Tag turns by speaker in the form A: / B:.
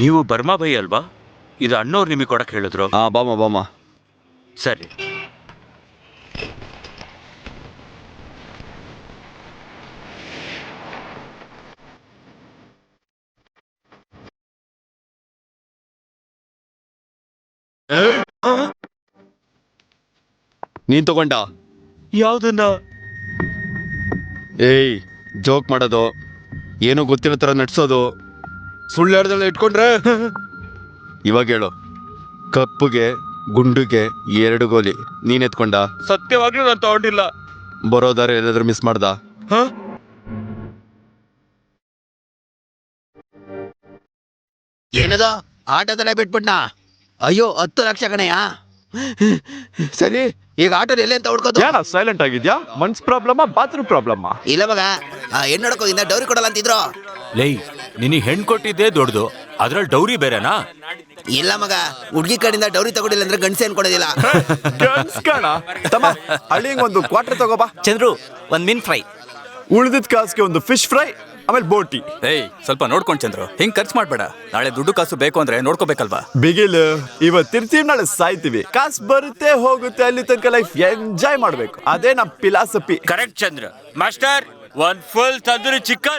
A: ನೀವು Burma by ಅಲ್ವಾ? ಇದು ಅಣ್ಣವ್ರು ನಿಮಗೆ ಕೊಡಕ್ಕೆ ಹೇಳಿದ್ರು.
B: ಹಾ, ಬಾಮ ಬಾಮ.
A: ಸರಿ.
B: ನೀನ್ ತಗೊಂಡ?
A: ಯಾವ್ದನ್ನ?
B: ಏಯ್, ಜೋಕ್ ಮಾಡೋದು, ಏನೋ ಗೊತ್ತಿರೋ ಥರ ನಡ್ಸೋದು, ಸುಳ್ಳು ಹೇಳ್ದಲ್ಲ ಇಟ್ಕೊಂಡ್ರೆ. ಇವಾಗ ಹೇಳು, ಕಪ್ಪುಗೆ ಗುಂಡುಗೆ 2 ಗೋಲಿ ನೀನ್ ಎತ್ಕೊಂಡ?
A: ಸತ್ಯವಾಗ್ಲೂ ನಾನು ತಗೊಂಡಿಲ್ಲ.
B: ಬರೋದಾರೆ ಎಲ್ಲಾದ್ರೂ ಮಿಸ್ ಮಾಡ್ದ?
C: ಏನದ ಆಟೋದಲ್ಲೇ ಬಿಟ್ಬಿಟ್ನಾ? ಅಯ್ಯೋ 10 ಲಕ್ಷ ಕಣಯ್ಯ. ಸರಿ, ಈಗ ಆಟೋದ ಎಲ್ಲೇ ಅಂತ ಹುಡ್ಕೋದು?
D: ಯಾರ ಸೈಲೆಂಟ್ ಆಗಿದ್ಯಾ? ಮನ್ಸ್ ಪ್ರಾಬ್ಲಮ್, ಬಾತ್ರೂಮ್ ಪ್ರಾಬ್ಲಮ್?
C: ಇಲ್ಲ ಮಗ, ಹೆಣ್ಣು ನೋಡ್ಕೋದಿಂದ ಡೌರಿ ಕೊಡಲ್ಲ ಅಂತಿದ್ರು.
E: ಲೈ, ನಿನಗೆ ಹೆಣ್ ಕೊಟ್ಟಿದ್ದೇ ದೊಡ್ಡದು, ಅದ್ರಲ್ಲಿ ಡೌರಿ ಬೇರೆನಾ?
C: ಇಲ್ಲ ಮಗ, ಹುಡ್ಗಿ ಕಡೆಯಿಂದ ಡೌರಿ ತಗೊಂಡಿಲ್ಲ ಅಂದ್ರೆ ಗಂಡಸೆ ಏನ್ ಕೊಡೋದಿಲ್ಲ.
D: ಕಣ ತಮ್ಮ, ಹಳ್ಳಿಂಗ್ ಒಂದು ಕ್ವಾರ್ಟರ್ ತಗೋಬಾ.
E: ಚಂದ್ರು, ಒಂದ್ ಮೀನ್ ಫ್ರೈ.
D: ಉಳಿದಿದ್ ಕಾಸ್ಗೆ ಒಂದು ಫಿಶ್ ಫ್ರೈ, ಆಮೇಲೆ ಬೋಟಿ.
E: ಏಯ್, ಸ್ವಲ್ಪ ನೋಡ್ಕೊಂಡ್ ಚಂದ್ರು, ಹಿಂಗ್ ಖರ್ಚು ಮಾಡ್ಬೇಡ. ನಾಳೆ ದುಡ್ಡು ಕಾಸು ಬೇಕು ಅಂದ್ರೆ ನೋಡ್ಕೋಬೇಕಲ್ವಾ?
D: ಬಿಗಿಲ್, ಇವತ್ತಿರ್ತೀವಿ, ನಾಳೆ ಸಾಯ್ತೀವಿ. ಕಾಸು ಬರುತ್ತೆ ಹೋಗುತ್ತೆ, ಅಲ್ಲಿ ತನಕ ಲೈಫ್ ಎಂಜಾಯ್ ಮಾಡ್ಬೇಕು. ಅದೇ ನಮ್ ಫಿಲಾಸಫಿ.
A: ಕರೆಕ್ಟ್ ಚಂದ್ರ. ಮಾಸ್ಟರ್, ಒಂದ್ ಫುಲ್ ತಂದೂರಿ ಚಿಕನ್.